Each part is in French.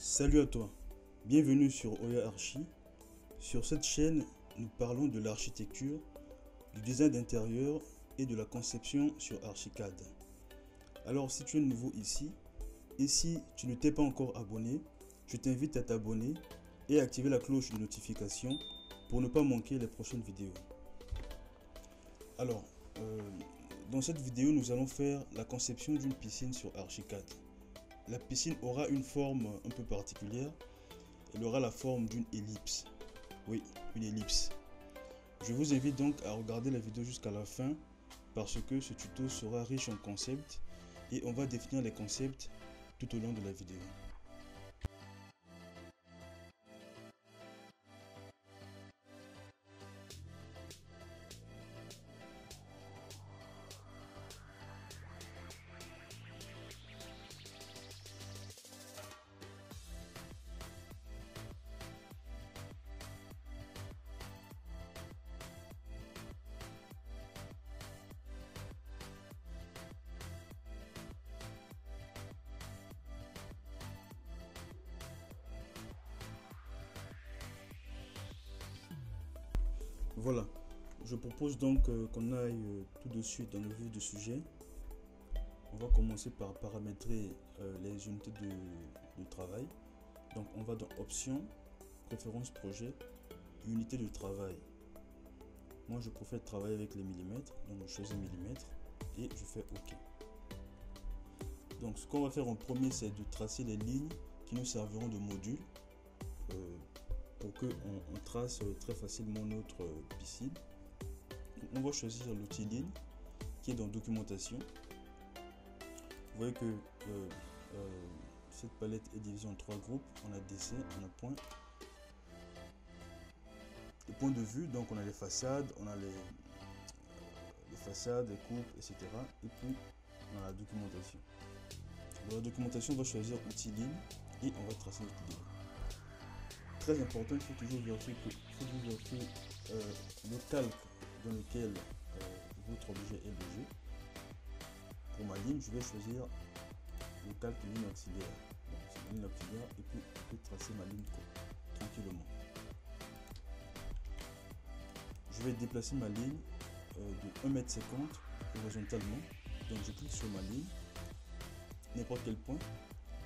Salut à toi, bienvenue sur Oya Archi. Sur cette chaîne, nous parlons de l'architecture, du design d'intérieur et de la conception sur Archicad. Alors si tu es nouveau ici, et si tu ne t'es pas encore abonné, je t'invite à t'abonner et à activer la cloche de notification pour ne pas manquer les prochaines vidéos. Alors, dans cette vidéo, nous allons faire la conception d'une piscine sur Archicad. La piscine aura une forme un peu particulière. Elle aura la forme d'une ellipse. Oui, une ellipse. Je vous invite donc à regarder la vidéo jusqu'à la fin parce que ce tuto sera riche en concepts et on va définir les concepts tout au long de la vidéo. Voilà, je propose donc qu'on aille tout de suite dans le vif du sujet. On va commencer par paramétrer les unités de travail. Donc on va dans Options, Préférences projet, Unité de travail. Moi je préfère travailler avec les millimètres, donc je choisis millimètres et je fais OK. Donc ce qu'on va faire en premier, c'est de tracer les lignes qui nous serviront de module pour qu'on trace très facilement notre piscine. Donc, on va choisir l'outil ligne qui est dans documentation. Vous voyez que cette palette est divisée en trois groupes. On a dessin, on a point. Les points de vue, donc on a les façades, on a les façades, les coupes, etc. Et puis on a la documentation. Dans la documentation, on va choisir outil ligne et on va tracer notre ligne. Très important, il faut toujours vérifier le calque dans lequel votre objet est logé. Pour ma ligne, je vais choisir le calque ligne auxiliaire. Donc c'est la ligne auxiliaire et puis je peux tracer ma ligne tranquillement. Je vais déplacer ma ligne de 1,50 m horizontalement. Donc je clique sur ma ligne, n'importe quel point,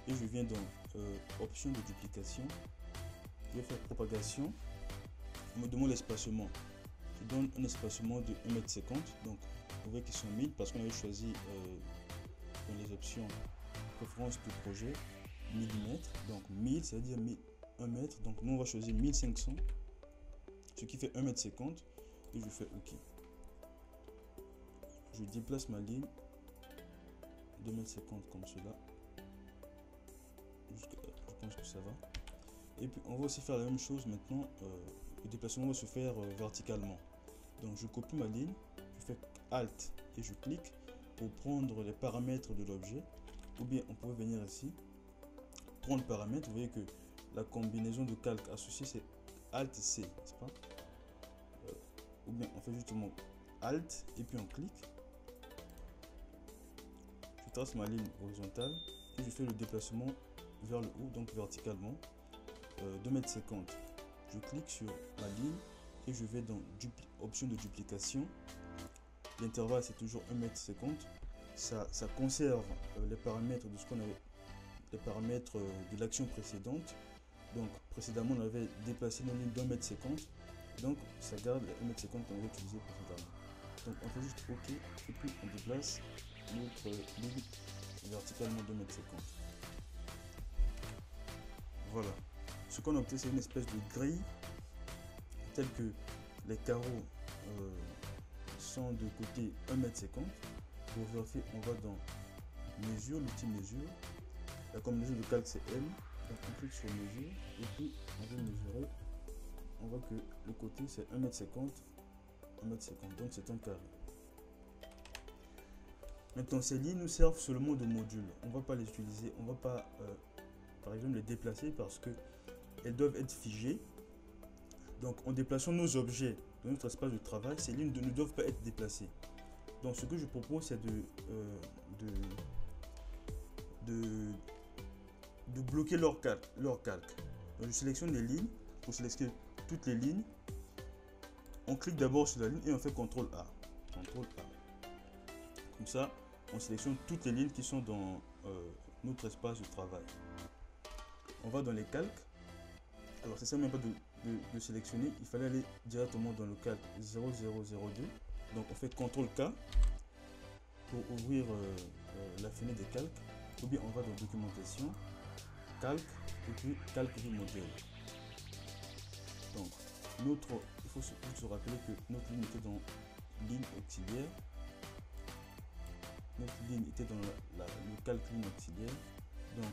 et je viens dans option de duplication. Je vais faire propagation. On me demande l'espacement. Je donne un espacement de 1,50 m. Donc vous voyez qu'ils sont 1000 parce qu'on avait choisi dans les options préférence du projet millimètres. Donc 1000, ça veut dire 1 mètre. Donc nous on va choisir 1500, ce qui fait 1,50 m et je fais OK. Je déplace ma ligne de 2,50 m comme cela. Je pense que ça va. Et puis on va aussi faire la même chose maintenant. Le déplacement va se faire verticalement. Donc je copie ma ligne, je fais Alt et je clique pour prendre les paramètres de l'objet. Ou bien on pourrait venir ici, prendre paramètres. Vous voyez que la combinaison de calque associée c'est Alt C, n'est-ce pas? Ou bien on fait justement Alt et puis on clique. Je trace ma ligne horizontale et je fais le déplacement vers le haut, donc verticalement. 2,50 m. Je clique sur ma ligne et je vais dans option de duplication. L'intervalle c'est toujours 1,50 m. Ça conserve les paramètres de ce qu'on avait, les paramètres de l'action précédente. Donc précédemment on avait déplacé nos lignes d'1,50 m. Donc ça garde les 1,50 m qu'on avait utilisé précédemment. Donc on fait juste OK et puis on déplace notre ligne verticalement 2,50 m. Voilà. Ce qu'on a obtenu, c'est une espèce de grille, telle que les carreaux sont de côté 1,50 m. Pour vérifier, on va dans mesure, l'outil mesure. La combinaison de calque c'est M. Donc on clique sur mesure et puis on va mesurer. On voit que le côté c'est 1,50 m, 1,50 m. Donc c'est un carré. Maintenant ces lignes nous servent seulement de module. On ne va pas les utiliser, on ne va pas par exemple les déplacer parce que elles doivent être figées. Donc en déplaçant nos objets dans notre espace de travail, ces lignes ne doivent pas être déplacées. Donc ce que je propose c'est de bloquer leur calque. Donc je sélectionne les lignes. Pour sélectionner toutes les lignes, on clique d'abord sur la ligne et on fait CTRL A. CTRL A. Comme ça, on sélectionne toutes les lignes qui sont dans notre espace de travail. On va dans les calques. Alors, ça ne sert même pas de sélectionner. Il fallait aller directement dans le calque 0002. Donc, on fait CTRL K pour ouvrir la fenêtre des calques. Ou bien, on va dans documentation, calque, et puis calque du modèle. Donc, il faut se rappeler que notre ligne était dans ligne auxiliaire. Notre ligne était dans le calque ligne auxiliaire. Donc,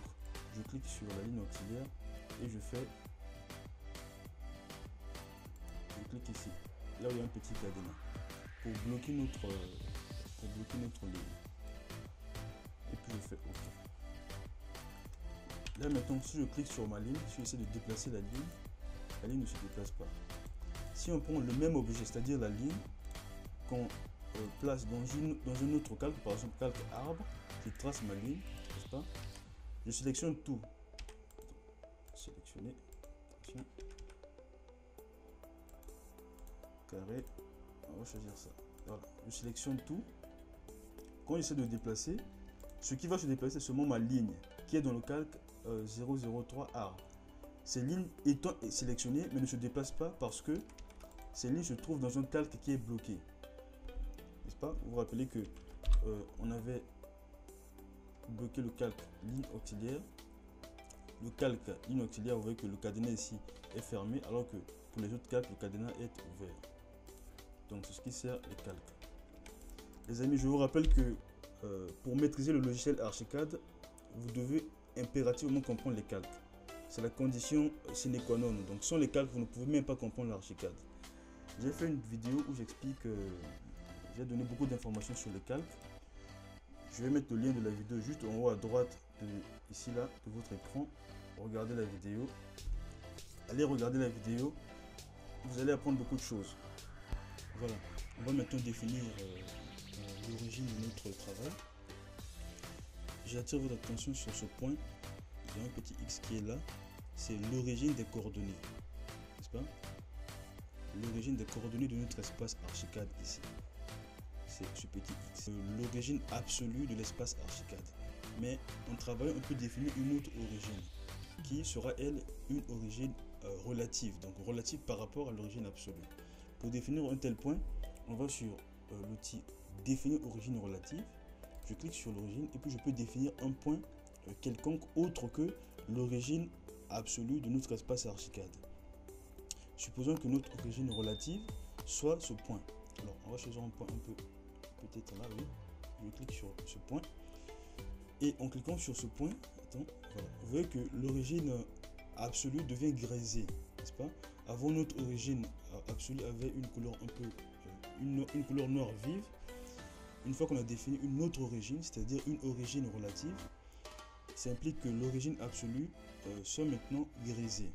je clique sur la ligne auxiliaire et je clique ici, là où il y a un petit cadenas, pour bloquer notre ligne. Et puis je fais OK. Là maintenant, si je clique sur ma ligne, si j'essaie de déplacer la ligne ne se déplace pas. Si on prend le même objet, c'est-à-dire la ligne, qu'on place dans un autre calque, par exemple calque arbre, je trace ma ligne, n'est-ce pas? Je sélectionne tout. Sélectionner. Carré. On va choisir ça. Voilà. Je sélectionne tout. Quand j'essaie de déplacer, ce qui va se déplacer, c'est seulement ma ligne qui est dans le calque 003 arbre. Ces lignes étant sélectionnées mais ne se déplacent pas parce que ces lignes se trouvent dans un calque qui est bloqué. N'est-ce pas? Vous vous rappelez que on avait bloqué le calque ligne auxiliaire. Le calque ligne auxiliaire, vous voyez que le cadenas ici est fermé alors que pour les autres calques, le cadenas est ouvert. Donc c'est ce qui sert les calques. Les amis, je vous rappelle que pour maîtriser le logiciel Archicad, vous devez impérativement comprendre les calques. C'est la condition sine qua non. Donc sans les calques, vous ne pouvez même pas comprendre l'Archicad. J'ai fait une vidéo où j'explique, j'ai donné beaucoup d'informations sur les calques. Je vais mettre le lien de la vidéo juste en haut à droite, ici là, de votre écran. Regardez la vidéo. Allez regarder la vidéo. Vous allez apprendre beaucoup de choses. Voilà. On va maintenant définir l'origine de notre travail. J'attire votre attention sur ce point. Il y a un petit X qui est là. C'est l'origine des coordonnées. N'est-ce pas? L'origine des coordonnées de notre espace Archicad ici. C'est ce petit X. L'origine absolue de l'espace Archicad. Mais en travaillant, on peut définir une autre origine qui sera, elle, une origine relative. Donc relative par rapport à l'origine absolue. Pour définir un tel point, on va sur l'outil définir origine relative. Je clique sur l'origine et puis je peux définir un point quelconque autre que l'origine absolue de notre espace Archicad. Supposons que notre origine relative soit ce point. Alors on va choisir un point un peu peut-être là, oui. Je clique sur ce point et en cliquant sur ce point, attends, voilà, vous voyez que l'origine absolue devient grisée, n'est-ce pas? Avant, notre origine absolue avait une couleur un peu une couleur noire vive. Une fois qu'on a défini une autre origine, c'est-à-dire une origine relative, ça implique que l'origine absolue soit maintenant grisée.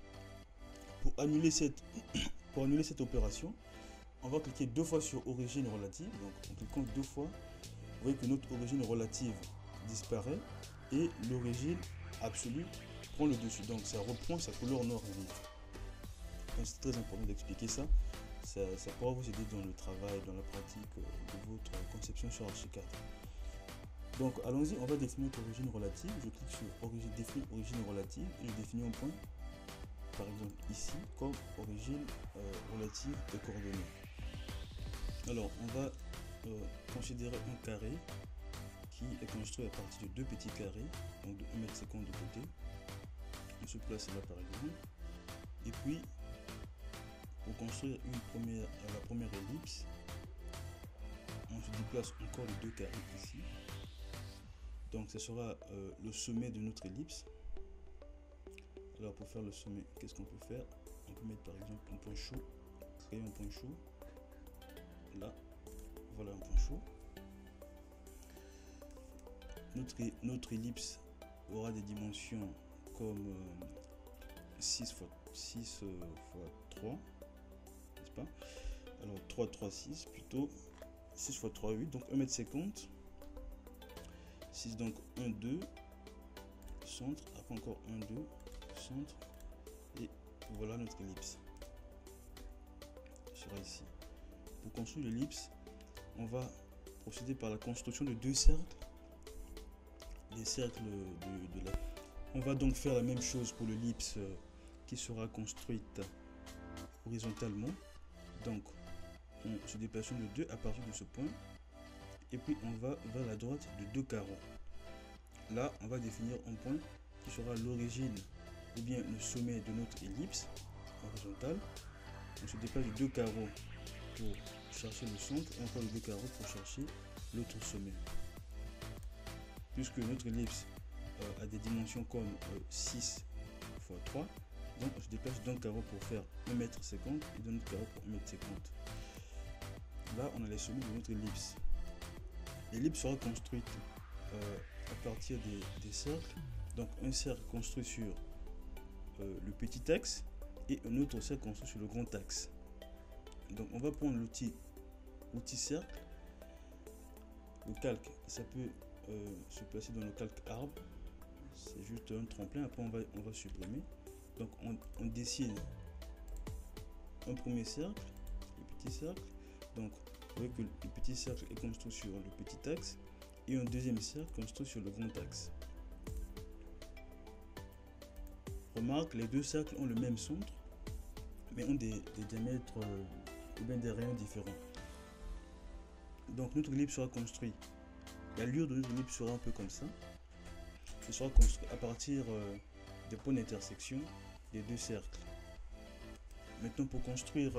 Pour annuler cette opération, on va cliquer deux fois sur origine relative. Donc en cliquant deux fois, vous voyez que notre origine relative disparaît et l'origine absolue prend le dessus. Donc ça reprend sa couleur noire vive. C'est très important d'expliquer ça. Ça pourra vous aider dans le travail, dans la pratique de votre conception sur Archicad. Donc allons-y, on va définir notre origine relative. Je clique sur définir origine relative et je définis un point, par exemple ici, comme origine relative des coordonnées. Alors on va considérer un carré qui est construit à partir de deux petits carrés, donc de 1 m² de côté. On se place là par exemple. Et puis pour construire la première ellipse, on se déplace encore les deux carrés ici. Donc ce sera le sommet de notre ellipse. Alors pour faire le sommet, qu'est-ce qu'on peut faire? On peut mettre par exemple un point chaud, créer un point chaud. Là, voilà un point chaud. Notre ellipse aura des dimensions comme 6 x 3, n'est-ce pas? Alors 3, 3, 6 plutôt, 6 x 3, 8, donc 1 m 50. 6 donc 1, 2, centre, après encore 1, 2, centre, et voilà notre ellipse. Sera ici. Pour construire l'ellipse, on va procéder par la construction de deux cercles. Les cercles de la... On va donc faire la même chose pour l'ellipse qui sera construite horizontalement. Donc, on se déplace de 2 à partir de ce point. Et puis, on va vers la droite de 2 carreaux. Là, on va définir un point qui sera l'origine ou bien le sommet de notre ellipse horizontale. On se déplace de 2 carreaux pour chercher le centre et encore de 2 carreaux pour chercher l'autre sommet. Puisque notre ellipse a des dimensions comme 6 x 3, donc on se déplace d'un carreau pour faire 1,50 m et d'un autre carreau pour 1,50 m. Là, on a les sommets de notre ellipse. L'ellipse sera construite à partir des cercles. Donc un cercle construit sur le petit axe et un autre cercle construit sur le grand axe. Donc on va prendre l'outil cercle. Le calque, ça peut se placer dans le calque arbre. C'est juste un tremplin. Après on va supprimer. Donc on dessine un premier cercle, le petit cercle. Donc vous voyez que le petit cercle est construit sur le petit axe et un deuxième cercle construit sur le grand axe. Remarque, les deux cercles ont le même centre, mais ont des diamètres ou bien des rayons différents. Donc notre ellipse sera construit. L'allure de notre ellipse sera un peu comme ça. Ce sera construit à partir des points d'intersection des deux cercles. Maintenant, pour construire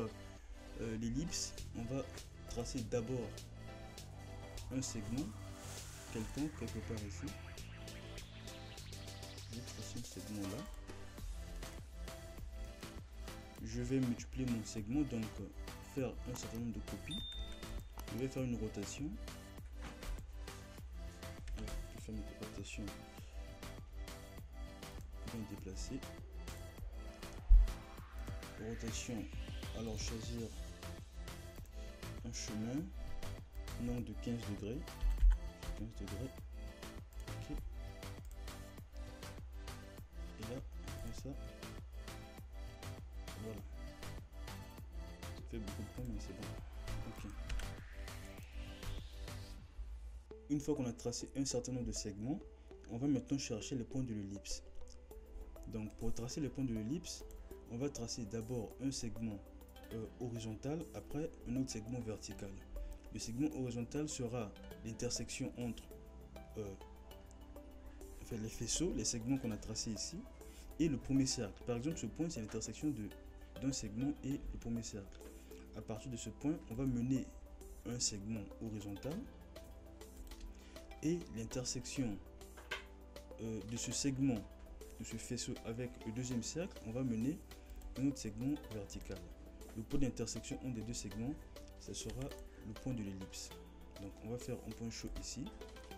l'ellipse, on va tracer d'abord un segment quelconque quelque part ici. Je vais tracer ce segment là. Je vais multiplier mon segment, donc faire un certain nombre de copies. Je vais faire une rotation. Je vais faire une rotation bien déplacée. Rotation, alors choisir un chemin, non de 15 degrés. 15 degrés. Ok. Et là, comme ça. Voilà. Ça fait beaucoup de points, mais c'est bon. Ok. Une fois qu'on a tracé un certain nombre de segments, on va maintenant chercher les points de l'ellipse. Donc pour tracer les points de l'ellipse, on va tracer d'abord un segment horizontal, après un autre segment vertical. Le segment horizontal sera l'intersection entre les faisceaux, les segments qu'on a tracés ici, et le premier cercle. Par exemple, ce point, c'est l'intersection d'un segment et le premier cercle. À partir de ce point, on va mener un segment horizontal et l'intersection de ce segment, de ce faisceau avec le deuxième cercle, on va mener un autre segment vertical. Le point d'intersection entre les deux segments, ce sera le point de l'ellipse. Donc on va faire un point chaud ici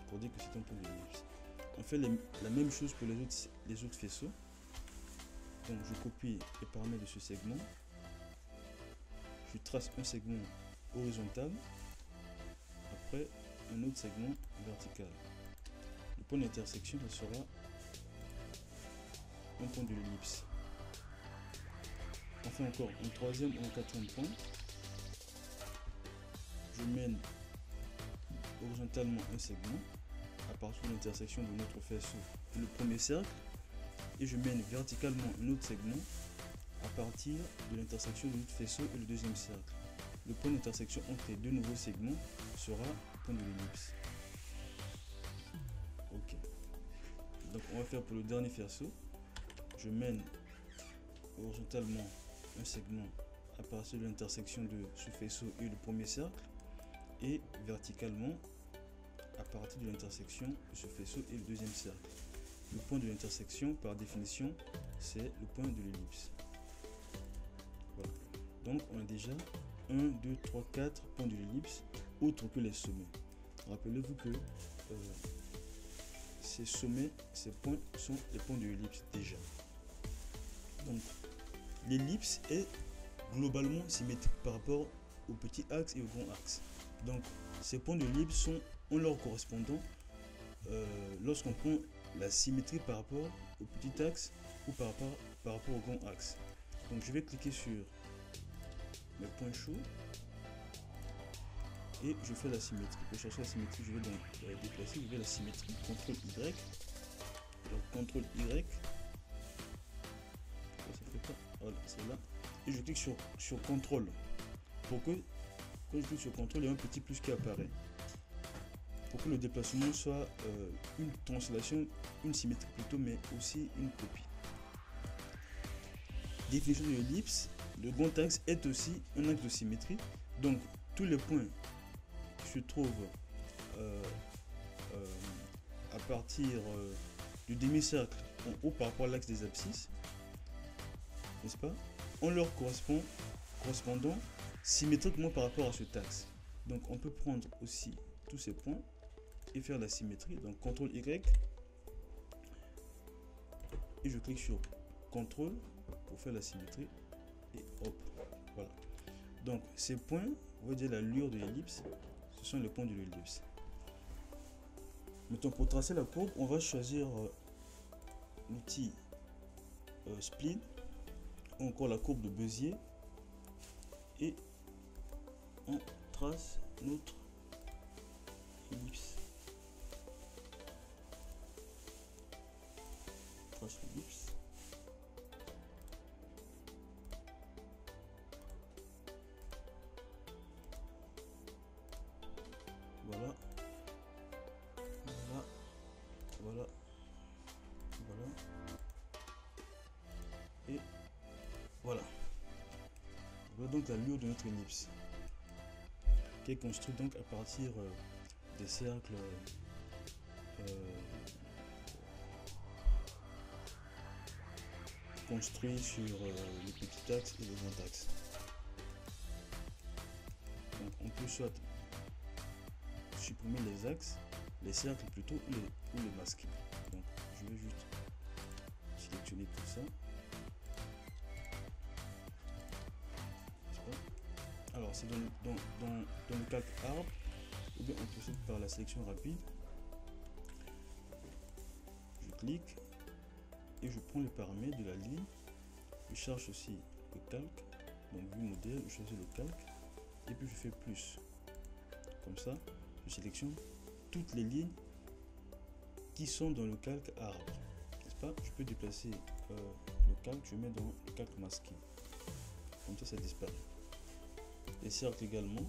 pour dire que c'est un point de l'ellipse. On fait la même chose pour les autres faisceaux. Donc je copie les paramètres de ce segment. Je trace un segment horizontal. Après un autre segment vertical. Le point d'intersection sera un point de l'ellipse. On fait encore un troisième ou un quatrième point. Je mène horizontalement un segment à partir de l'intersection de notre faisceau et le premier cercle, et je mène verticalement un autre segment à partir de l'intersection de notre faisceau et le deuxième cercle. Le point d'intersection entre les deux nouveaux segments sera le point de l'ellipse. Ok. Donc on va faire pour le dernier faisceau. Je mène horizontalement un segment à partir de l'intersection de ce faisceau et le premier cercle, et verticalement à partir de l'intersection de ce faisceau et le deuxième cercle. Le point de l'intersection, par définition, c'est le point de l'ellipse. Voilà. Donc on a déjà 1, 2, 3, 4 points de l'ellipse, autres que les sommets. Rappelez-vous que ces sommets, ces points sont les points de l'ellipse déjà. Donc l'ellipse est globalement symétrique par rapport au petit axe et au grand axe. Donc ces points de l'ellipse ont leur correspondant lorsqu'on prend la symétrie par rapport au petit axe ou par rapport au grand axe. Donc je vais cliquer sur mes points chauds et je fais la symétrie. Pour chercher la symétrie, je vais donc déplacer, je vais la symétrie, CTRL Y. Donc CTRL Y. Ça fait pas. Voilà, c'est là. Et je clique sur CTRL pour que quand je clique sur CTRL, il y a un petit plus qui apparaît. Pour que le déplacement soit une translation, une symétrie plutôt, mais aussi une copie. Définition de l'ellipse, le grand axe est aussi un axe de symétrie. Donc tous les points qui se trouvent à partir du demi-cercle en haut par rapport à l'axe des abscisses, n'est-ce pas, on leur correspondant symétriquement par rapport à cet axe. Donc on peut prendre aussi tous ces points et faire la symétrie. Donc CTRL Y et je clique sur CTRL pour faire la symétrie et hop, voilà. Donc ces points, on va dire la lueur de l'ellipse, ce sont les points de l'ellipse. Maintenant pour tracer la courbe, on va choisir l'outil spline ou encore la courbe de Bézier et on trace notre ellipse. Trace l'ellipse. Voilà. Voilà. Voilà. Voilà. Et voilà. Voilà donc la lueur de notre ellipse, qui est construite donc à partir des cercles construits sur le petit axe et le grand axe. Donc on peut soit supprimer les axes, les cercles plutôt, ou les masquer. Donc je vais juste sélectionner tout ça. Alors c'est dans le calque arbre, ou bien on procède par la sélection rapide. Je clique et je prends les paramètres de la ligne. Je charge aussi le calque, donc vue modèle, je choisis le calque et puis je fais plus. Comme ça, je sélectionne toutes les lignes qui sont dans le calque arbre, n'est-ce pas? Je peux déplacer le calque, je mets dans le calque masqué. Comme ça disparaît. Les cercles également,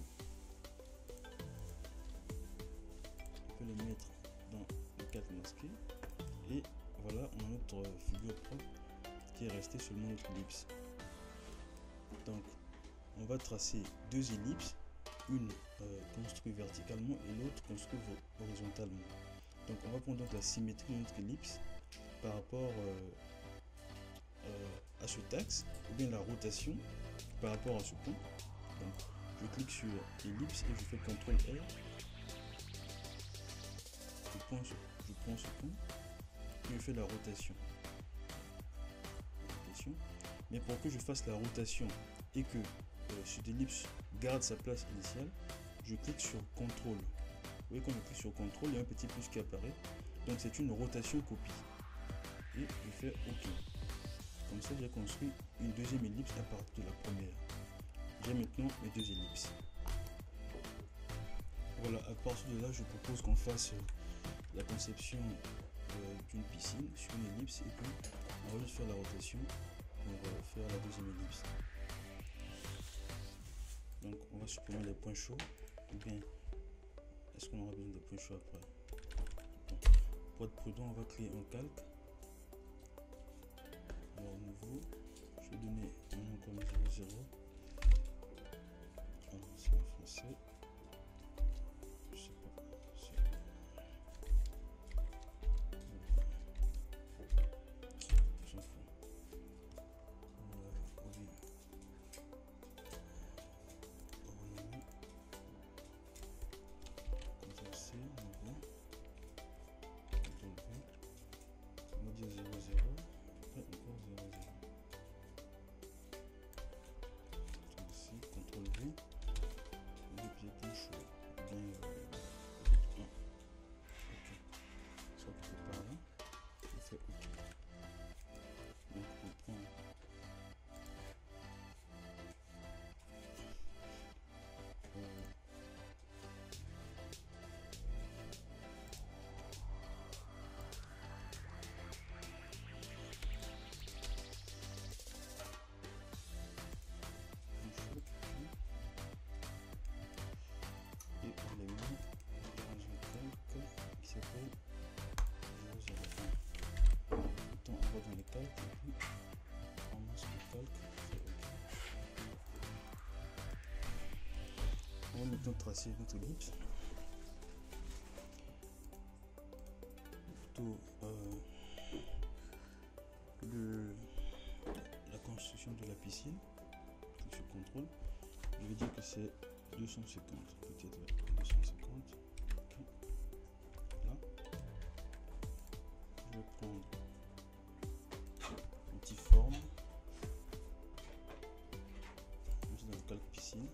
on peut les mettre dans le calque masqué et voilà, on a notre figure propre qui est restée seulement notre ellipse. Donc on va tracer deux ellipses, une construite verticalement et l'autre construite horizontalement. Donc on va prendre donc la symétrie de notre ellipse par rapport à cet axe, ou bien la rotation par rapport à ce point. Donc je clique sur ellipse et je fais CTRL R. Je prends ce point et je fais la rotation. Mais pour que je fasse la rotation et que cette ellipse garde sa place initiale, je clique sur CTRL. Vous voyez, quand je clique sur CTRL, il y a un petit plus qui apparaît. Donc c'est une rotation copie. Et je fais OK. Comme ça, j'ai construit une deuxième ellipse à partir de la première. J'ai maintenant mes deux ellipses. Voilà, à partir de là, je propose qu'on fasse la conception d'une piscine sur une ellipse et puis on va juste faire la rotation pour faire la deuxième ellipse. Donc on va supprimer les points chauds, ou bien est-ce qu'on aura besoin des points chauds après? Bon. Pour être prudent, on va créer un calque. Alors nouveau, je vais donner un nom comme 00. Alors c'est en français. Je sais pas. donc tracer notre ellipse. Plutôt la construction de la piscine. Je contrôle. Je vais dire que c'est 250, peut-être 250. Okay. Là, je vais prendre une petite forme. Je suis dans le calque piscine.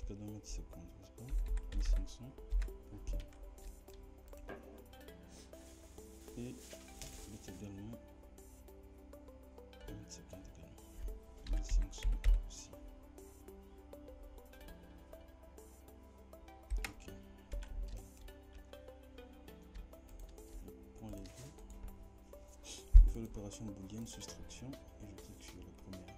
De 1,50 m, n'est-ce pas? 1500. Ok. Et je vais également 1,50 m également. 1500 aussi. Ok. Je prends les deux. Je fais l'opération booléenne soustraction et je clique sur la première.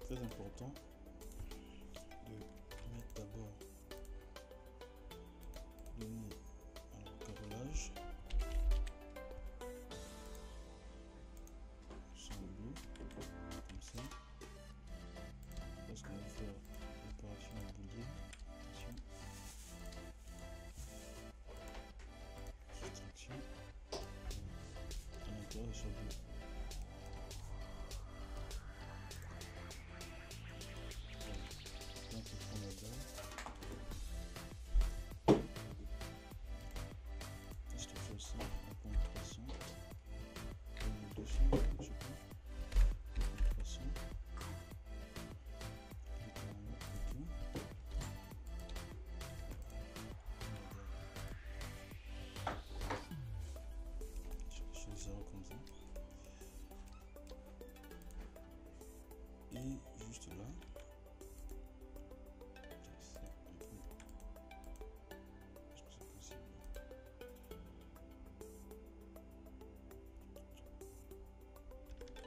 Très important de mettre d'abord donner un carrelage sans bleu comme ça. Lorsqu'on va faire l'opération booléenne, attention, soustraction à l'intérieur sur bleu. Et juste là, c'est un peu, est-ce que c'est possible?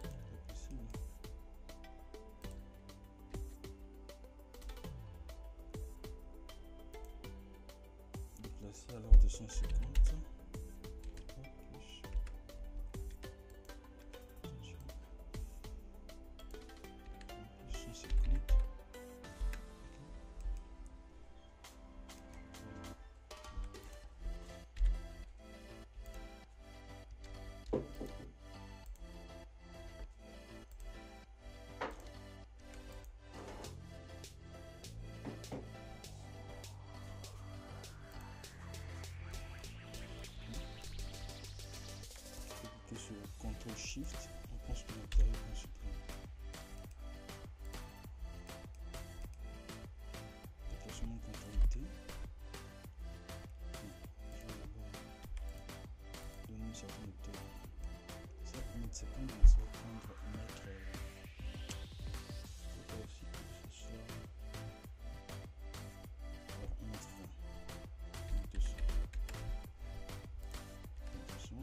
Pas possible. Déplacer alors 250. Sur CTRL SHIFT, on pense que l'intérieur est supprimer. Déplacement conformité. Je vais d'abord donner une certaine hauteur. Ça, 1,50 m, mais ça va prendre 1 mètre. Je vais aussi que ce soit 1,20 m. 200. Attention.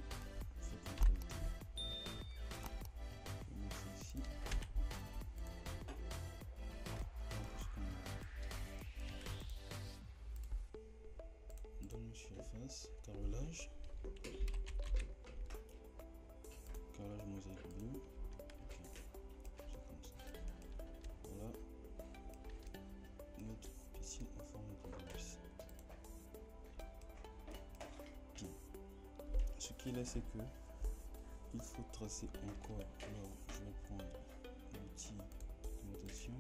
Surface, carrelage. ce qu'il est, c'est que il faut tracer encore. Alors, je vais prendre l'outil de notation.